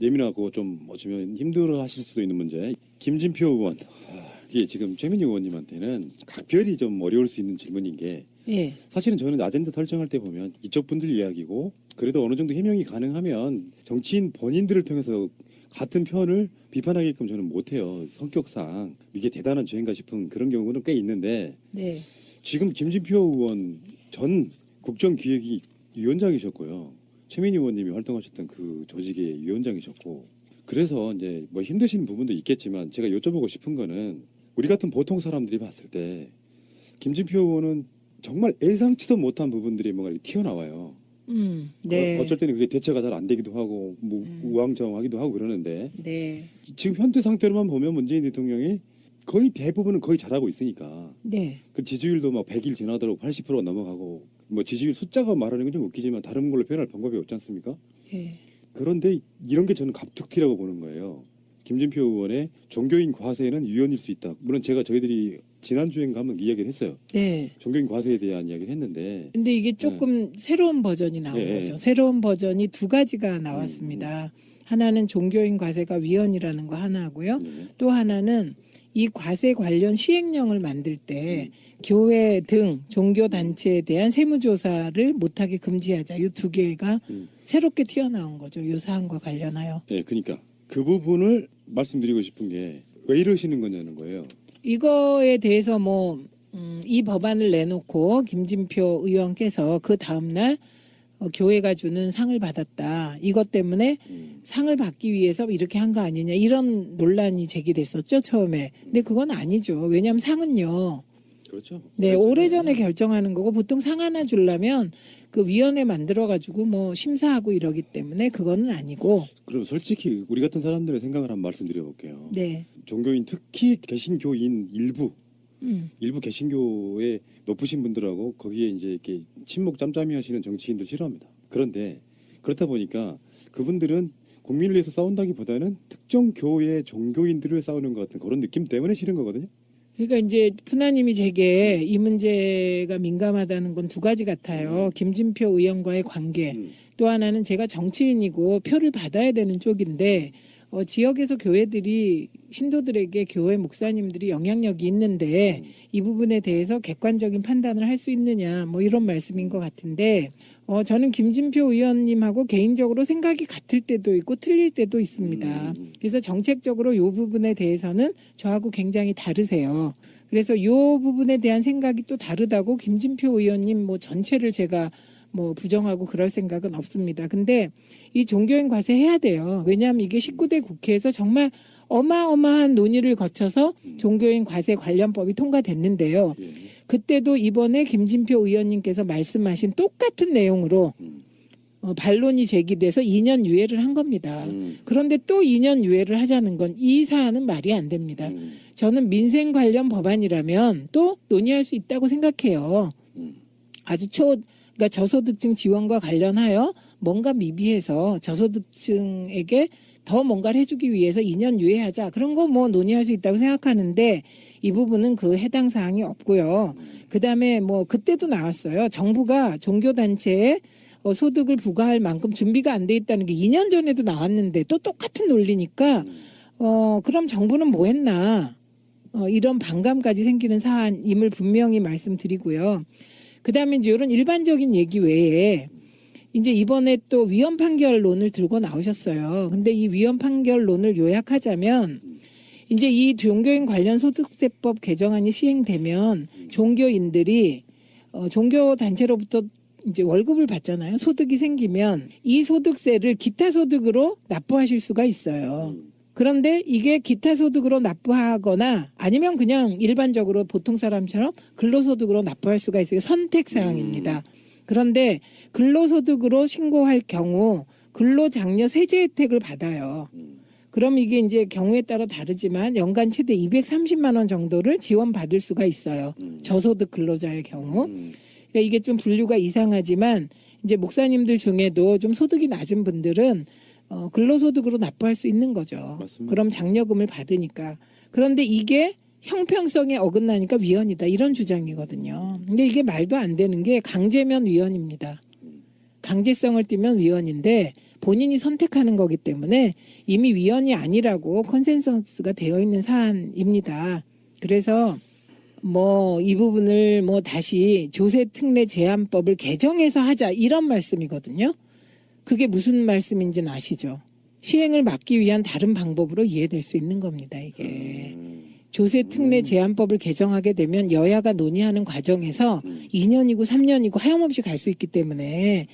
예민하고 좀 어쩌면 힘들어하실 수도 있는 문제. 김진표 의원, 이게 지금 최민희 의원님한테는 각별히 좀 어려울 수 있는 질문인 게 예. 사실은 저는 아젠다 설정할 때 보면 이쪽 분들 이야기고 그래도 어느 정도 해명이 가능하면 정치인 본인들을 통해서 같은 편을 비판하게끔 저는 못해요. 성격상 이게 대단한 죄인가 싶은 그런 경우는 꽤 있는데 네. 지금 김진표 의원 전 국정기획위원장이셨고요. 최민희 의원님이 활동하셨던 그 조직의 위원장이셨고 그래서 이제 뭐 힘드신 부분도 있겠지만 제가 여쭤보고 싶은 거는 우리 같은 보통 사람들이 봤을 때 김진표 의원은 정말 예상치도 못한 부분들이 뭔가 이렇게 튀어나와요. 네. 어쩔 때는 그게 대처가 잘 안 되기도 하고 뭐 우왕좌왕하기도 하고 그러는데 네. 지금 현재 상태로만 보면 문재인 대통령이 거의 대부분은 거의 잘하고 있으니까 네. 그 지지율도 막 100일 지나도록 80%가 넘어가고 뭐 지지율 숫자가 말하는 건 좀 웃기지만 다른 걸로 표현할 방법이 없지 않습니까? 예. 그런데 이런 게 저는 갑툭튀라고 보는 거예요. 김진표 의원의 종교인 과세는 위헌일 수 있다. 물론 제가 저희들이 지난주엔가 한번 이야기를 했어요. 네. 종교인 과세에 대한 이야기를 했는데 근데 이게 조금 새로운 버전이 나온 예, 거죠. 예. 새로운 버전이 두 가지가 나왔습니다. 하나는 종교인 과세가 위헌이라는 거 하나고요. 네. 또 하나는 이 과세 관련 시행령을 만들 때 교회 등 종교 단체에 대한 세무조사를 못하게 금지하자. 이 두 개가 새롭게 튀어나온 거죠. 이 사안과 관련하여. 네, 그러니까 그 부분을 말씀드리고 싶은 게 왜 이러시는 거냐는 거예요. 이거에 대해서 이 법안을 내놓고 김진표 의원께서 그 다음날 교회가 주는 상을 받았다. 이것 때문에 상을 받기 위해서 이렇게 한 거 아니냐. 이런 논란이 제기됐었죠, 처음에. 근데 그건 아니죠. 왜냐하면 상은요. 그렇죠. 네, 오래전에 결정하는 거고 보통 상 하나 주려면 그 위원회 만들어가지고 뭐 심사하고 이러기 때문에 그거는 아니고. 그럼 솔직히 우리 같은 사람들의 생각을 한번 말씀드려볼게요. 네. 종교인 특히 개신교인 일부 음. 개신교의 높으신 분들하고 거기에 이제 이렇게 친목 짬짬이 하시는 정치인들 싫어합니다. 그런데 그렇다 보니까 그분들은 국민을 위해서 싸운다기보다는 특정 교회 종교인들을 싸우는 것 같은 그런 느낌 때문에 싫은 거거든요. 그러니까 이제 푸나님이 제게 이 문제가 민감하다는 건 두 가지 같아요. 김진표 의원과의 관계. 또 하나는 제가 정치인이고 표를 받아야 되는 쪽인데 지역에서 교회들이 신도들에게 교회 목사님들이 영향력이 있는데 이 부분에 대해서 객관적인 판단을 할 수 있느냐 뭐 이런 말씀인 것 같은데 저는 김진표 의원님하고 개인적으로 생각이 같을 때도 있고 틀릴 때도 있습니다. 그래서 정책적으로 이 부분에 대해서는 저하고 굉장히 다르세요. 그래서 이 부분에 대한 생각이 또 다르다고 김진표 의원님 뭐 전체를 제가 뭐 부정하고 그럴 생각은 없습니다. 근데 이 종교인 과세 해야 돼요. 왜냐하면 이게 19대 국회에서 정말 어마어마한 논의를 거쳐서 종교인 과세 관련법이 통과됐는데요. 그때도 이번에 김진표 의원님께서 말씀하신 똑같은 내용으로 반론이 제기돼서 2년 유예를 한 겁니다. 그런데 또 2년 유예를 하자는 건 이 사안은 말이 안 됩니다. 저는 민생 관련 법안이라면 또 논의할 수 있다고 생각해요. 아주 그러니까 저소득층 지원과 관련하여 뭔가 미비해서 저소득층에게 더 뭔가를 해주기 위해서 2년 유예하자. 그런 거 뭐 논의할 수 있다고 생각하는데 이 부분은 그 해당 사항이 없고요. 그다음에 뭐 그때도 나왔어요. 정부가 종교단체에 소득을 부과할 만큼 준비가 안 돼 있다는 게 2년 전에도 나왔는데 또 똑같은 논리니까 그럼 정부는 뭐 했나. 이런 반감까지 생기는 사안임을 분명히 말씀드리고요. 그다음에 이제 이런 일반적인 얘기 외에 이제 이번에 또 위헌 판결론을 들고 나오셨어요. 근데 이 위헌 판결론을 요약하자면 이제 이 종교인 관련 소득세법 개정안이 시행되면 종교인들이 종교 단체로부터 이제 월급을 받잖아요. 소득이 생기면 이 소득세를 기타 소득으로 납부하실 수가 있어요. 그런데 이게 기타 소득으로 납부하거나 아니면 그냥 일반적으로 보통 사람처럼 근로소득으로 납부할 수가 있어요. 선택 사항입니다. 그런데 근로소득으로 신고할 경우 근로장려 세제 혜택을 받아요. 그럼 이게 이제 경우에 따라 다르지만 연간 최대 230만 원 정도를 지원받을 수가 있어요. 저소득 근로자의 경우. 그러니까 이게 좀 분류가 이상하지만 이제 목사님들 중에도 좀 소득이 낮은 분들은 근로소득으로 납부할 수 있는 거죠. 맞습니다. 그럼 장려금을 받으니까. 그런데 이게 형평성에 어긋나니까 위헌이다. 이런 주장이거든요. 근데 이게 말도 안 되는 게 강제면 위헌입니다. 강제성을 띠면 위헌인데 본인이 선택하는 거기 때문에 이미 위헌이 아니라고 컨센서스가 되어 있는 사안입니다. 그래서 뭐 이 부분을 뭐 다시 조세특례 제한법을 개정해서 하자 이런 말씀이거든요. 그게 무슨 말씀인지는 아시죠? 시행을 막기 위한 다른 방법으로 이해될 수 있는 겁니다. 이게 조세특례 제한법을 개정하게 되면 여야가 논의하는 과정에서 2년이고 3년이고 하염없이 갈 수 있기 때문에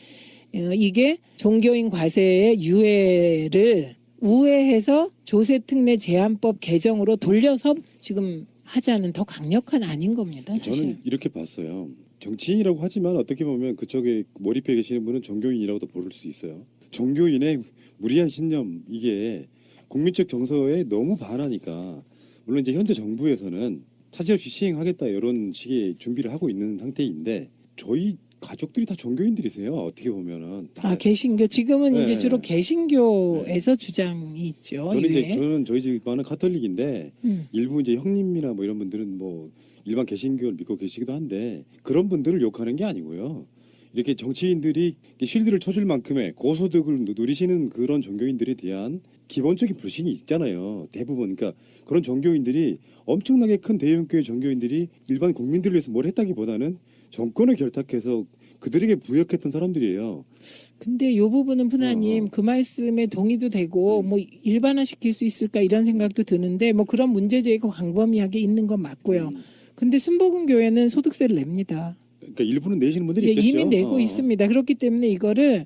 이게 종교인 과세의 유예를 우회해서 조세특례 제한법 개정으로 돌려서 지금 하자는 더 강력한 아닌 겁니다. 사실. 저는 이렇게 봤어요. 정치인이라고 하지만 어떻게 보면 그쪽에 몰입해 계시는 분은 종교인이라고도 부를 수 있어요. 종교인의 무리한 신념 이게 국민적 정서에 너무 반하니까 물론 이제 현재 정부에서는 차질 없이 시행하겠다 이런 식의 준비를 하고 있는 상태인데 저희 가족들이 다 종교인들이세요. 어떻게 보면은 개신교 지금은 네. 이제 주로 개신교에서 주장이 있죠. 저는 저희 집안은 카톨릭인데 일부 이제 형님이나 뭐 이런 분들은 뭐 일반 개신교를 믿고 계시기도 한데 그런 분들을 욕하는 게 아니고요. 이렇게 정치인들이 쉴드를 쳐줄 만큼의 고소득을 누리시는 그런 종교인들에 대한 기본적인 불신이 있잖아요. 대부분 그러니까 그런 종교인들이 엄청나게 큰 대형교회 종교인들이 일반 국민들을 위해서 뭘 했다기보다는 정권을 결탁해서 그들에게 부역했던 사람들이에요. 근데 요 부분은 푸나님 그 말씀에 동의도 되고 뭐 일반화시킬 수 있을까 이런 생각도 드는데 뭐 그런 문제제기가 광범위하게 있는 건 맞고요. 근데 순복음 교회는 소득세를 냅니다. 그러니까 일부는 내시는 분들이 예, 있겠죠. 이미 내고 있습니다. 그렇기 때문에 이거를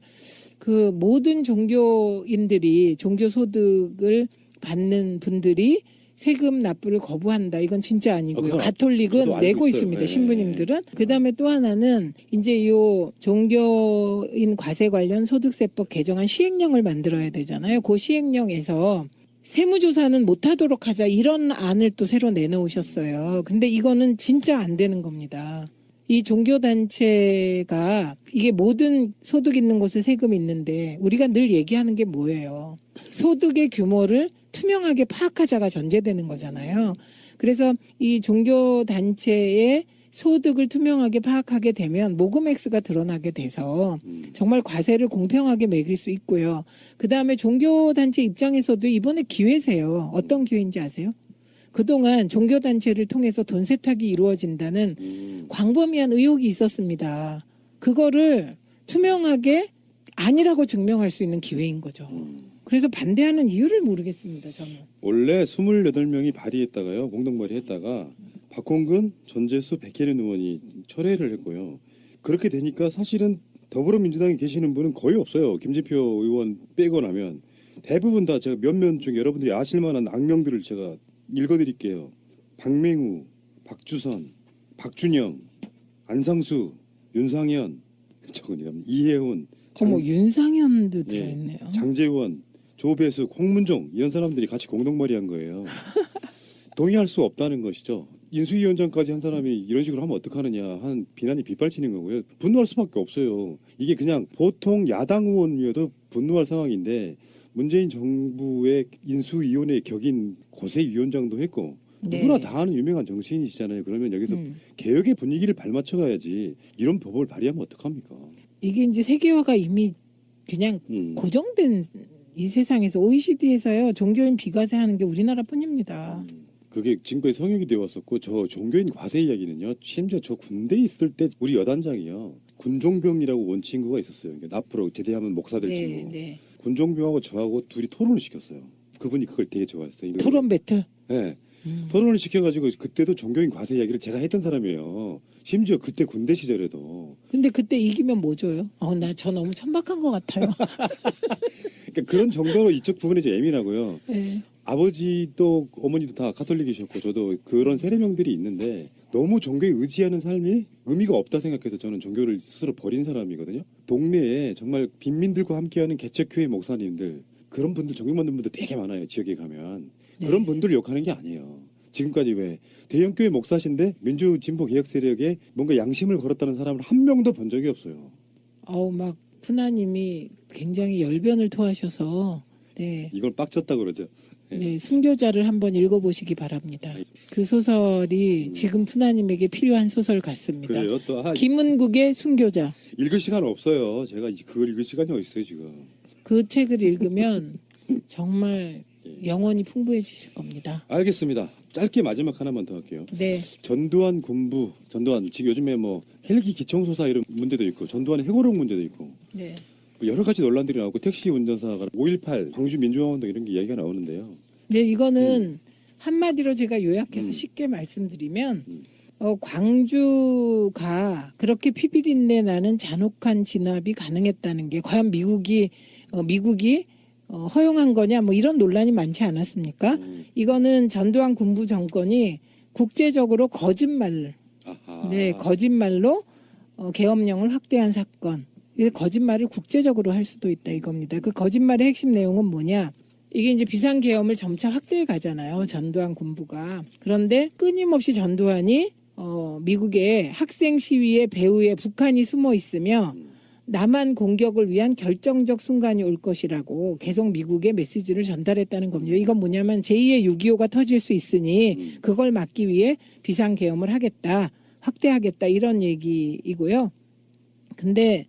그 모든 종교인들이 종교 소득을 받는 분들이 세금 납부를 거부한다. 이건 진짜 아니고요. 저도 가톨릭은 알고 내고 있어요. 있습니다. 네. 신부님들은. 그다음에 또 하나는 이제 요 종교인 과세 관련 소득세법 개정안 시행령을 만들어야 되잖아요. 그 시행령에서 세무조사는 못하도록 하자 이런 안을 또 새로 내놓으셨어요. 근데 이거는 진짜 안 되는 겁니다. 이 종교단체가 이게 모든 소득 있는 곳에 세금이 있는데 우리가 늘 얘기하는 게 뭐예요? 소득의 규모를 투명하게 파악하자가 전제되는 거잖아요. 그래서 이 종교단체의 소득을 투명하게 파악하게 되면 모금액수가 드러나게 돼서 정말 과세를 공평하게 매길 수 있고요. 그다음에 종교단체 입장에서도 이번에 기회세요. 어떤 기회인지 아세요? 그동안 종교단체를 통해서 돈 세탁이 이루어진다는 광범위한 의혹이 있었습니다. 그거를 투명하게 아니라고 증명할 수 있는 기회인 거죠. 그래서 반대하는 이유를 모르겠습니다. 저는. 원래 28명이 발의했다가요. 공동 발의했다가 박홍근, 전재수, 백혜련 의원이 철회를 했고요. 그렇게 되니까 사실은 더불어민주당에 계시는 분은 거의 없어요. 김진표 의원 빼고 나면 대부분 다 제가 몇몇 중에 여러분들이 아실 만한 악명들을 제가 읽어드릴게요. 박맹우, 박주선, 박준영, 안상수, 윤상현, 이혜훈, 어머 윤상현도 들어있네요. 장재원, 조배숙, 홍문종 이런 사람들이 같이 공동 발의한 거예요. 동의할 수 없다는 것이죠. 인수위원장까지 한 사람이 이런 식으로 하면 어떡하느냐 하는 비난이 빗발치는 거고요. 분노할 수밖에 없어요. 이게 그냥 보통 야당 의원이어도 분노할 상황인데 문재인 정부의 인수위원회 격인 고세위원장도 했고 누구나 다 아는 유명한 정치인이시잖아요. 그러면 여기서 개혁의 분위기를 발맞춰 가야지 이런 법을 발의하면 어떡합니까? 이게 이제 세계화가 이미 그냥 고정된 이 세상에서 OECD에서요 종교인 비과세하는 게 우리나라뿐입니다. 그게 지금까지 성역이 되어 왔었고 저 종교인 과세 이야기는요. 심지어 저 군대에 있을 때 우리 여단장이요. 군종병이라고 원 친구가 있었어요. 그러니까 앞으로 제대하면 목사 될 친구. 네. 군종병하고 저하고 둘이 토론을 시켰어요. 그분이 그걸 되게 좋아했어요. 토론 배틀? 네. 토론을 시켜가지고 그때도 종교인 과세 이야기를 제가 했던 사람이에요. 심지어 그때 군대 시절에도. 근데 그때 이기면 뭐 줘요? 나 저 너무 천박한 것 같아요. 그러니까 그런 정도로 이쪽 부분에 좀 예민하고요. 네. 아버지도 어머니도 다 카톨릭이셨고 저도 그런 세례명들이 있는데 너무 종교에 의지하는 삶이 의미가 없다 생각해서 저는 종교를 스스로 버린 사람이거든요. 동네에 정말 빈민들과 함께하는 개척교회 목사님들 그런 분들 종교 만든 분들 되게 많아요. 지역에 가면. 그런 분들을 욕하는 게 아니에요. 지금까지 왜 대형교회 목사신데 민주진보개혁 세력에 뭔가 양심을 걸었다는 사람을 한 명도 본 적이 없어요. 막 푸나님이 굉장히 열변을 토하셔서 네. 이걸 빡쳤다 그러죠. 네, 순교자를 한번 읽어보시기 바랍니다. 그 소설이 지금 푸나님에게 필요한 소설 같습니다. 그래요? 또 김은국의 순교자. 읽을 시간 없어요. 제가 그걸 읽을 시간이 어디 있어요 지금. 그 책을 읽으면 정말 영혼이 풍부해지실 겁니다. 알겠습니다. 짧게 마지막 하나만 더 할게요. 네. 전두환 군부, 전두환 지금 요즘에 뭐 헬기 기총소사 이런 문제도 있고 전두환 해고록 문제도 있고 네. 뭐 여러 가지 논란들이 나오고 택시 운전사가 5.18 광주 민주화운동 이런 게 이야기가 나오는데요. 네, 이거는 한마디로 제가 요약해서 쉽게 말씀드리면 광주가 그렇게 피비린내 나는 잔혹한 진압이 가능했다는 게 과연 미국이 허용한 거냐 뭐 이런 논란이 많지 않았습니까? 이거는 전두환 군부 정권이 국제적으로 거짓말로 계엄령을 확대한 사건. 이 거짓말을 국제적으로 할 수도 있다 이겁니다. 그 거짓말의 핵심 내용은 뭐냐? 이게 이제 비상계엄을 점차 확대해 가잖아요. 전두환 군부가. 그런데 끊임없이 전두환이 미국의 학생 시위의 배후에 북한이 숨어 있으며 남한 공격을 위한 결정적 순간이 올 것이라고 계속 미국의 메시지를 전달했다는 겁니다. 이건 뭐냐면 제2의 6.25가 터질 수 있으니 그걸 막기 위해 비상계엄을 하겠다, 확대하겠다 이런 얘기이고요. 근데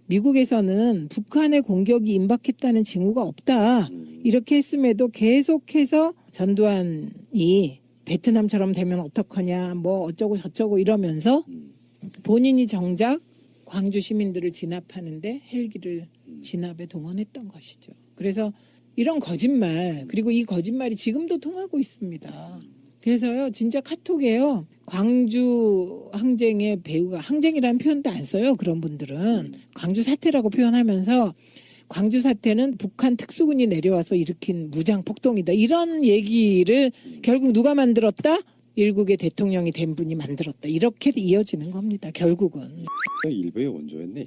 미국에서는 북한의 공격이 임박했다는 징후가 없다. 이렇게 했음에도 계속해서 전두환이 베트남처럼 되면 어떡하냐, 뭐 어쩌고 저쩌고 이러면서 본인이 정작 광주 시민들을 진압하는데 헬기를 진압에 동원했던 것이죠. 그래서 이런 거짓말, 그리고 이 거짓말이 지금도 통하고 있습니다. 그래서요, 진짜 카톡에요. 광주 항쟁의 배후가, 항쟁이라는 표현도 안 써요. 그런 분들은. 광주 사태라고 표현하면서 광주 사태는 북한 특수군이 내려와서 일으킨 무장 폭동이다. 이런 얘기를 결국 누가 만들었다? 일국의 대통령이 된 분이 만들었다. 이렇게 이어지는 겁니다. 결국은. 일베의 원조였네.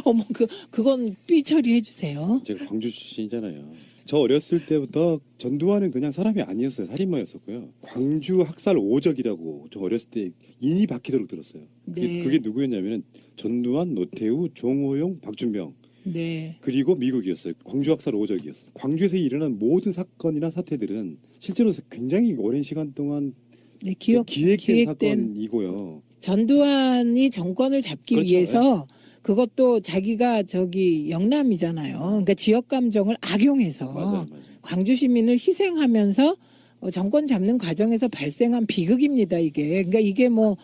어머, 그건 삐 처리해 주세요. 제가 광주 출신이잖아요. 저 어렸을 때부터 전두환은 그냥 사람이 아니었어요. 살인마였었고요. 광주 학살 오적이라고 저 어렸을 때 인이 박히도록 들었어요. 네. 그게 누구였냐면은 전두환, 노태우, 종호용, 박준병. 네. 그리고 미국이었어요. 광주 학살 오적이었어요. 광주에서 일어난 모든 사건이나 사태들은 실제로 굉장히 오랜 시간 동안 네, 기획된 사건이고요. 전두환이 정권을 잡기 그렇죠. 위해서 그것도 자기가 영남이잖아요. 그러니까 지역 감정을 악용해서 맞아요. 광주 시민을 희생하면서 정권 잡는 과정에서 발생한 비극입니다. 이게. 그러니까 이게 뭐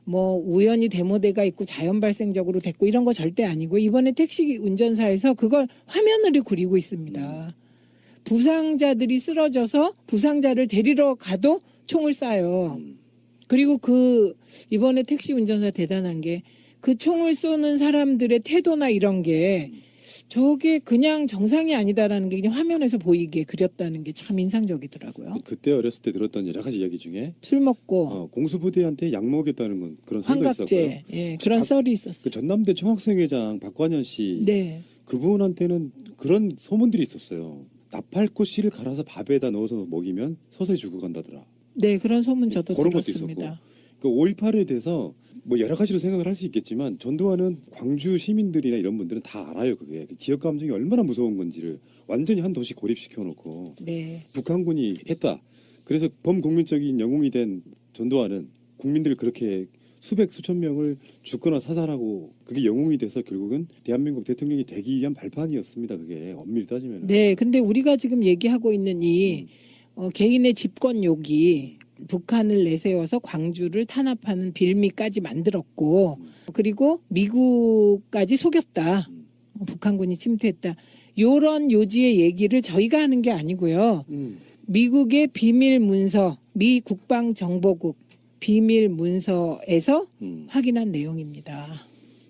우연히 데모대가 있고 자연 발생적으로 됐고 이런 거 절대 아니고 이번에 택시 운전사에서 그걸 화면으로 그리고 있습니다. 부상자들이 쓰러져서 부상자를 데리러 가도 총을 쏴요. 그리고 이번에 택시 운전사 대단한 게 그 총을 쏘는 사람들의 태도나 이런 게 저게 그냥 정상이 아니다라는 게 그냥 화면에서 보이게 그렸다는 게 참 인상적이더라고요. 그때 어렸을 때 들었던 여러 가지 이야기 중에 술 먹고 공수부대한테 약 먹였다는 건 그런 썰도 있었고요. 환각제, 예, 그런 썰이 있었어요. 그 전남대 총학생회장 박관현 씨, 네, 그분한테는 그런 소문들이 있었어요. 나팔꽃 씨를 갈아서 밥에다 넣어서 먹이면 서서히 죽어간다더라. 네, 그런 소문 저도 그런 것도 들었습니다. 있었고. 그 5.18에 대해서 뭐 여러 가지로 생각을 할 수 있겠지만 전두환은 광주 시민들이나 이런 분들은 다 알아요. 그게 지역 감정이 얼마나 무서운 건지를 완전히 한 도시 고립시켜 놓고 네, 북한군이 했다. 그래서 범국민적인 영웅이 된 전두환은 국민들 그렇게 수천 명을 죽거나 사살하고 그게 영웅이 돼서 결국은 대한민국 대통령이 되기 위한 발판이었습니다. 그게 엄밀히 따지면. 네, 근데 우리가 지금 얘기하고 있는 이 개인의 집권욕이 북한을 내세워서 광주를 탄압하는 빌미까지 만들었고 그리고 미국까지 속였다. 북한군이 침투했다. 요런 요지의 얘기를 저희가 하는 게 아니고요. 미국의 비밀 문서, 미 국방정보국 비밀 문서에서 확인한 내용입니다.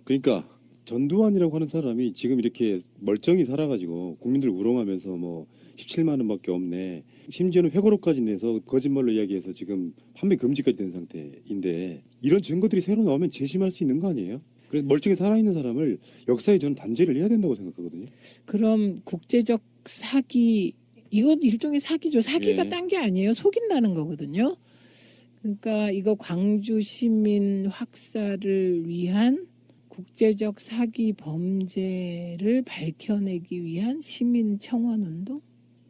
그러니까 전두환이라고 하는 사람이 지금 이렇게 멀쩡히 살아가지고 국민들 우롱하면서 뭐 17만 원밖에 없네. 심지어는 회고록까지 내서 거짓말로 이야기해서 지금 판매 금지까지 된 상태인데 이런 증거들이 새로 나오면 재심할 수 있는 거 아니에요? 그래서 멀쩡히 살아있는 사람을 역사에 저는 단죄를 해야 된다고 생각하거든요. 그럼 국제적 사기, 이건 일종의 사기죠. 사기가 예. 딴 게 아니에요. 속인다는 거거든요. 그러니까 이거 광주 시민 확살을 위한 국제적 사기 범죄를 밝혀내기 위한 시민 청원 운동?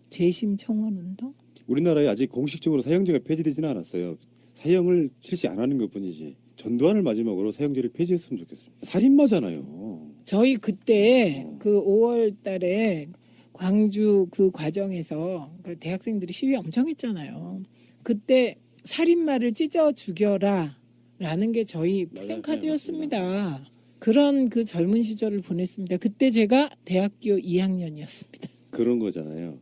재심 청원 운동? 우리나라에 아직 공식적으로 사형제가 폐지되지는 않았어요. 사형을 실시 안 하는 것뿐이지. 전두환을 마지막으로 사형제를 폐지했으면 좋겠습니다. 살인마잖아요. 저희 그때 그 5월 달에 광주 그 과정에서 그 대학생들이 시위 엄청 했잖아요. 그때 살인마를 찢어 죽여라 라는 게 저희 플랜카드였습니다. 그런 그 젊은 시절을 보냈습니다. 그때 제가 대학교 2학년이었습니다. 그런 거잖아요.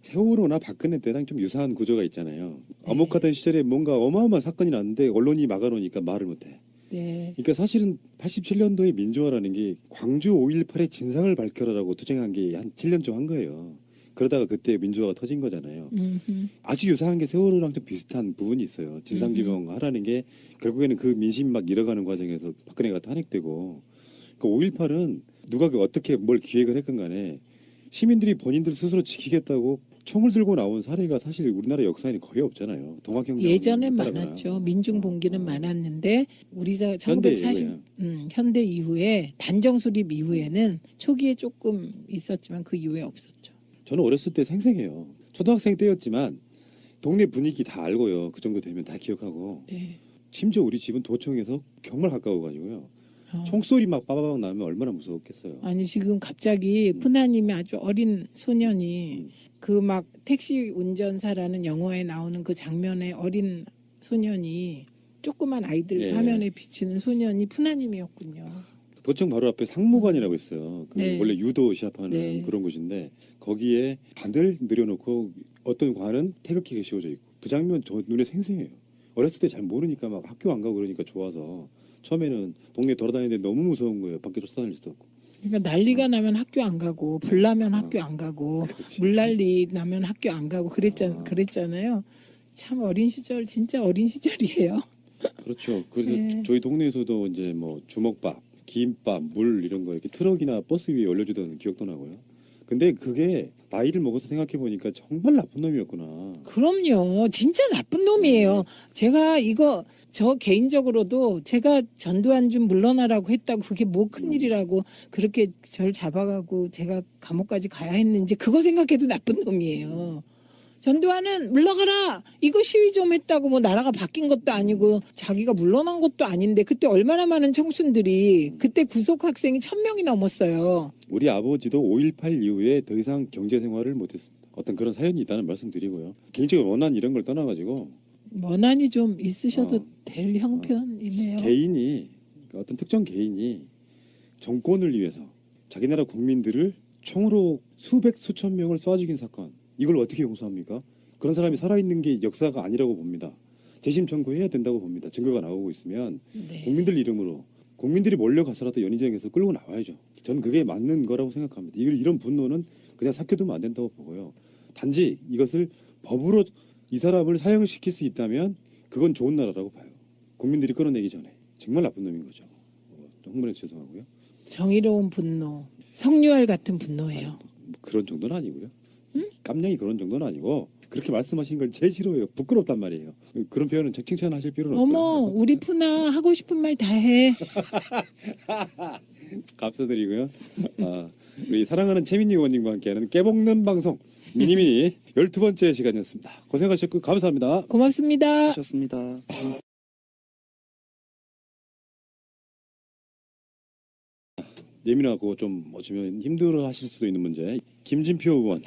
세월호나 박근혜 때랑 좀 유사한 구조가 있잖아요. 암묵하던 시절에 뭔가 어마어마한 사건이 났는데 언론이 막아놓으니까 말을 못해. 네. 그러니까 사실은 87년도에 민주화라는 게 광주 5.18의 진상을 밝혀라라고 투쟁한 게 한 7년쯤 한 거예요. 그러다가 그때 민주화가 터진 거잖아요. 아주 유사한 게 세월호랑 좀 비슷한 부분이 있어요. 진상규명 하라는 게 결국에는 그 민심 막 잃어가는 과정에서 박근혜가 탄핵되고, 그러니까 5.18은 누가 어떻게 뭘 기획을 했건 간에 시민들이 본인들 스스로 지키겠다고 총을 들고 나온 사례가 사실 우리나라 역사에는 거의 없잖아요. 동학혁명 예전에 많았죠. 민중봉기는 많았는데 우리가 1940 현대 이후에 단정 수립 이후에는 초기에 조금 있었지만 그 이후에 없었죠. 저는 어렸을 때 생생해요. 초등학생 때였지만 동네 분위기 다 알고요. 그 정도 되면 다 기억하고. 네. 심지어 우리 집은 도청에서 정말 가까워가지고요. 총소리 막 빠바박 나면 얼마나 무서웠겠어요. 아니 지금 갑자기 푸나님의 아주 어린 소년이 그 막 택시 운전사라는 영화에 나오는 그 장면의 어린 소년이 조그만 아이들 예. 화면에 비치는 소년이 푸나님이었군요. 도청 바로 앞에 상무관이라고 있어요. 그 네. 원래 유도 시합하는 네. 그런 곳인데 거기에 반을 늘여놓고 어떤 관은 태극기가 씌워져 있고 그 장면 저 눈에 생생해요. 어렸을 때 잘 모르니까 막 학교 안 가고 그러니까 좋아서 처음에는 동네 돌아다니는데 너무 무서운 거예요. 밖에 쫓아다닐 수 없고. 그러니까 난리가 나면 학교 안 가고 불 나면 학교 안 가고 그렇지. 물난리 나면 학교 안 가고 그랬잖아요. 참 어린 시절 진짜 어린 시절이에요. 그렇죠. 그래서 네. 저희 동네에서도 이제 뭐 주먹밥, 김밥, 물 이런 거 이렇게 트럭이나 버스 위에 올려주던 기억도 나고요. 근데 그게 나이를 먹어서 생각해 보니까 정말 나쁜 놈이었구나. 그럼요. 진짜 나쁜 놈이에요. 제가 이거 저 개인적으로도 제가 전두환 좀 물러나라고 했다고 그게 뭐 큰일이라고 그렇게 절 잡아가고 제가 감옥까지 가야 했는지 그거 생각해도 나쁜 놈이에요. 전두환은 물러가라. 이거 시위 좀 했다고 뭐 나라가 바뀐 것도 아니고 자기가 물러난 것도 아닌데 그때 얼마나 많은 청춘들이 그때 구속 학생이 1,000명이 넘었어요. 우리 아버지도 5.18 이후에 더 이상 경제 생활을 못했습니다. 어떤 그런 사연이 있다는 말씀드리고요. 개인적인 원한 이런 걸 떠나가지고 원한이 좀 있으셔도 될 형편이네요. 개인이 어떤 특정 개인이 정권을 위해서 자기 나라 국민들을 총으로 수백 수천 명을 쏴 죽인 사건 이걸 어떻게 용서합니까? 그런 사람이 살아있는 게 역사가 아니라고 봅니다. 재심 청구해야 된다고 봅니다. 증거가 나오고 있으면 네. 국민들 이름으로 국민들이 몰려가서라도 연희정에서 끌고 나와야죠. 저는 그게 맞는 거라고 생각합니다. 이런 분노는 그냥 삭혀두면 안 된다고 보고요. 단지 이것을 법으로 이 사람을 사형시킬 수 있다면 그건 좋은 나라라고 봐요. 국민들이 끌어내기 전에. 정말 나쁜 놈인 거죠. 홍보해서 죄송하고요. 정의로운 분노, 성유알 같은 분노예요. 뭐 그런 정도는 아니고요. 깜냥이 그런 정도는 아니고 그렇게 말씀하신 걸 제일 싫어해요. 부끄럽단 말이에요. 그런 표현은 칭찬하실 필요는 어머, 없고요. 우리 푸나 하고 싶은 말 다 해. 감사드리고요. 우리 사랑하는 최민희 의원님과 함께하는 깨먹는 방송 미니미니 12번째 시간이었습니다. 고생하셨고 감사합니다. 고맙습니다. 하셨습니다. 예민하고 좀 어쩌면 힘들어하실 수도 있는 문제. 김진표 의원,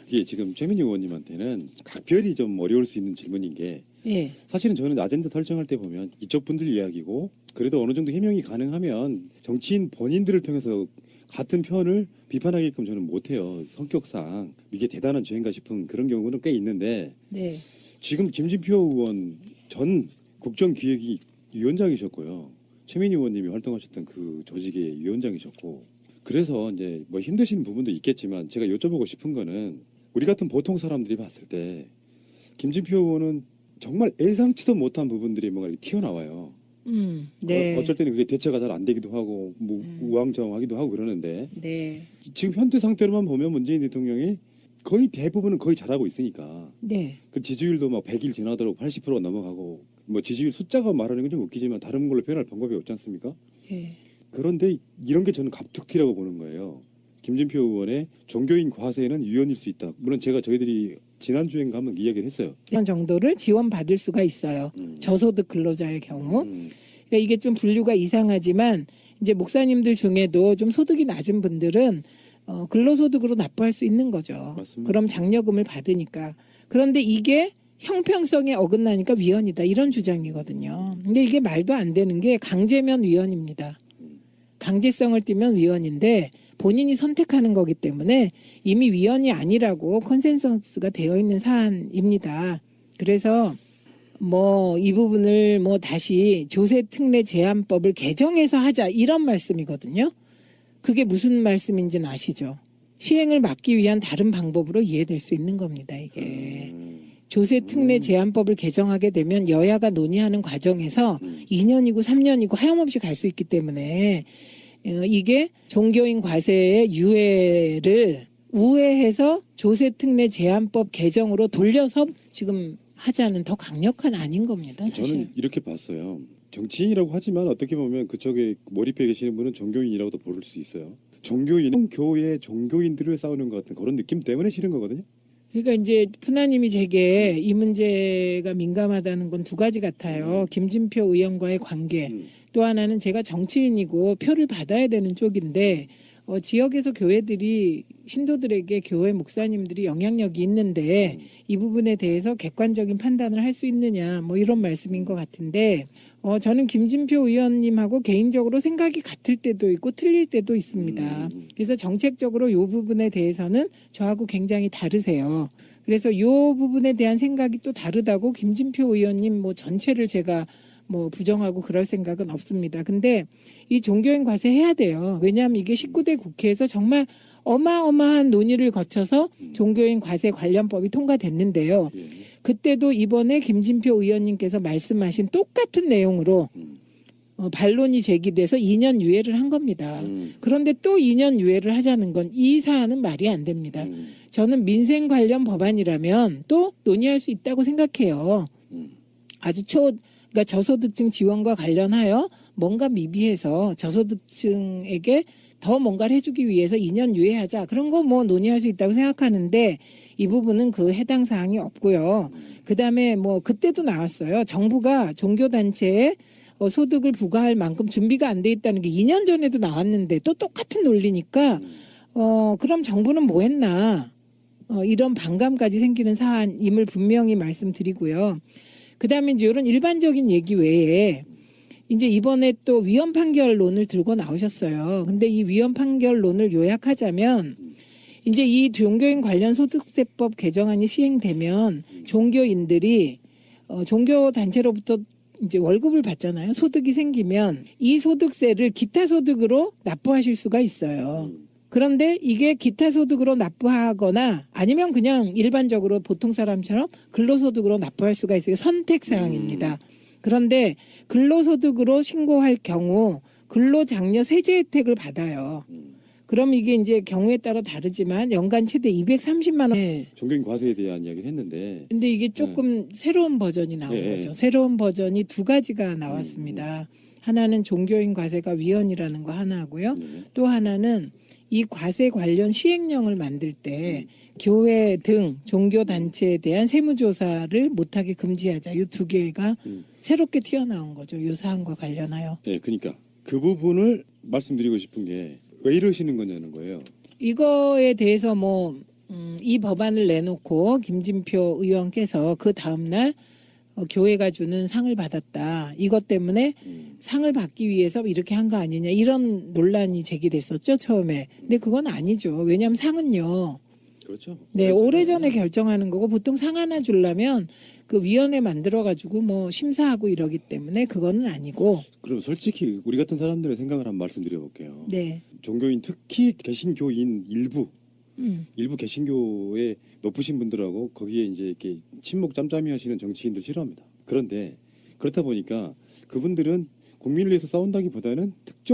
이게 지금 최민희 의원님한테는 각별히 좀 어려울 수 있는 질문인 게 예. 사실은 저는 아젠다 설정할 때 보면 이쪽 분들 이야기고 그래도 어느 정도 해명이 가능하면 정치인 본인들을 통해서 같은 편을 비판하게끔 저는 못해요. 성격상 이게 대단한 죄인가 싶은 그런 경우는 꽤 있는데 네. 지금 김진표 의원 전 국정기획위 위원장이셨고요. 최민희 의원님이 활동하셨던 그 조직의 위원장이셨고 그래서 이제 뭐 힘드신 부분도 있겠지만 제가 여쭤보고 싶은 거는 우리 같은 보통 사람들이 봤을 때 김진표 의원은 정말 예상치도 못한 부분들이 뭔가 이렇게 튀어나와요. 네. 어쩔 때는 그게 대처가 잘 안 되기도 하고 뭐 우왕좌왕하기도 하고 그러는데 네. 지금 현재 상태로만 보면 문재인 대통령이 거의 대부분은 거의 잘하고 있으니까 네. 그 지지율도 막 100일 지나도록 80%가 넘어가고 뭐 지지율 숫자가 말하는 건 좀 웃기지만 다른 걸로 표현할 방법이 없지 않습니까? 예. 그런데 이런 게 저는 갑툭튀라고 보는 거예요. 김진표 의원의 종교인 과세는 유연일 수 있다. 물론 저희들이 지난주엔가 한번 이야기를 했어요. 이런 정도를 지원받을 수가 있어요. 저소득 근로자의 경우. 그러니까 이게 좀 분류가 이상하지만 이제 목사님들 중에도 좀 소득이 낮은 분들은 근로소득으로 납부할 수 있는 거죠. 맞습니다. 그럼 장려금을 받으니까. 그런데 이게 형평성에 어긋나니까 위헌이다 이런 주장이거든요. 근데 이게 말도 안 되는 게 강제면 위헌입니다. 강제성을 띠면 위헌인데 본인이 선택하는 거기 때문에 이미 위헌이 아니라고 컨센서스가 되어 있는 사안입니다. 그래서 뭐 이 부분을 뭐 다시 조세특례 제한법을 개정해서 하자 이런 말씀이거든요. 그게 무슨 말씀인지는 아시죠? 시행을 막기 위한 다른 방법으로 이해될 수 있는 겁니다. 이게 조세특례 제한법을 개정하게 되면 여야가 논의하는 과정에서 2년이고 3년이고 하염없이 갈 수 있기 때문에 이게 종교인 과세의 유예를 우회해서 조세특례 제한법 개정으로 돌려서 지금 하자는 더 강력한 아닌 겁니다. 사실. 저는 이렇게 봤어요. 정치인이라고 하지만 어떻게 보면 그쪽에 몰입해 계시는 분은 종교인이라고도 부를 수 있어요. 종교인은 교회 종교인들을 싸우는 것 같은 그런 느낌 때문에 싫은 거거든요. 그러니까 이제 푸나님이 제게 이 문제가 민감하다는 건 두 가지 같아요. 김진표 의원과의 관계. 또 하나는 제가 정치인이고 표를 받아야 되는 쪽인데 지역에서 교회들이 신도들에게 교회 목사님들이 영향력이 있는데 이 부분에 대해서 객관적인 판단을 할 수 있느냐 뭐 이런 말씀인 것 같은데 저는 김진표 의원님하고 개인적으로 생각이 같을 때도 있고 틀릴 때도 있습니다. 그래서 정책적으로 이 부분에 대해서는 저하고 굉장히 다르세요. 그래서 이 부분에 대한 생각이 또 다르다고 김진표 의원님 뭐 전체를 제가 뭐 부정하고 그럴 생각은 없습니다. 근데 이 종교인 과세 해야 돼요. 왜냐하면 이게 19대 국회에서 정말 어마어마한 논의를 거쳐서 종교인 과세 관련법이 통과됐는데요. 그때도 이번에 김진표 의원님께서 말씀하신 똑같은 내용으로 반론이 제기돼서 2년 유예를 한 겁니다. 그런데 또 2년 유예를 하자는 건 이 사안은 말이 안 됩니다. 저는 민생 관련 법안이라면 또 논의할 수 있다고 생각해요. 아주 그러니까 저소득층 지원과 관련하여 뭔가 미비해서 저소득층에게 더 뭔가를 해주기 위해서 2년 유예하자. 그런 거 뭐 논의할 수 있다고 생각하는데 이 부분은 그 해당 사항이 없고요. 그다음에 뭐 그때도 나왔어요. 정부가 종교단체에 소득을 부과할 만큼 준비가 안 돼 있다는 게 2년 전에도 나왔는데 또 똑같은 논리니까 그럼 정부는 뭐 했나. 이런 반감까지 생기는 사안임을 분명히 말씀드리고요. 그다음에 이제 이런 일반적인 얘기 외에 이제 이번에 또 위헌 판결론을 들고 나오셨어요. 근데 이 위헌 판결론을 요약하자면 이제 이 종교인 관련 소득세법 개정안이 시행되면 종교인들이 종교 단체로부터 이제 월급을 받잖아요. 소득이 생기면 이 소득세를 기타 소득으로 납부하실 수가 있어요. 그런데 이게 기타 소득으로 납부하거나 아니면 그냥 일반적으로 보통 사람처럼 근로소득으로 납부할 수가 있어요. 선택사항입니다. 그런데 근로소득으로 신고할 경우 근로장려 세제 혜택을 받아요. 그럼 이게 이제 경우에 따라 다르지만 연간 최대 230만 원. 종교인 과세에 대한 이야기를 했는데 근데 이게 조금 새로운 버전이 나온 거죠. 새로운 버전이 두 가지가 나왔습니다. 하나는 종교인 과세가 위헌이라는 거 하나고요. 또 하나는 이 과세 관련 시행령을 만들 때 교회 등 종교단체에 대한 세무조사를 못하게 금지하자. 이 두 개가 새롭게 튀어나온 거죠. 이 사안과 관련하여. 네, 그러니까 그 부분을 말씀드리고 싶은 게 왜 이러시는 거냐는 거예요. 이거에 대해서 뭐 이 법안을 내놓고 김진표 의원께서 그 다음날 교회가 주는 상을 받았다. 이것 때문에 상을 받기 위해서 이렇게 한 거 아니냐. 이런 논란이 제기됐었죠, 처음에. 근데 그건 아니죠. 왜냐하면 상은요. 그렇죠. 네, 오래전에 결정하는 거고 보통 상 하나 주려면 그 위원회 만들어가지고 뭐 심사하고 이러기 때문에 그거는 아니고. 그럼 솔직히 우리 같은 사람들의 생각을 한번 말씀드려볼게요. 네. 종교인 특히 개신교인 일부 개신교에 높으신 분들하고 거기에 이제 이렇게 친목 짬짬이 하시는 정치인들 싫어합니다. 그런데 그렇다 보니까 그분들은 국민을 위해서 싸운다기보다는 특정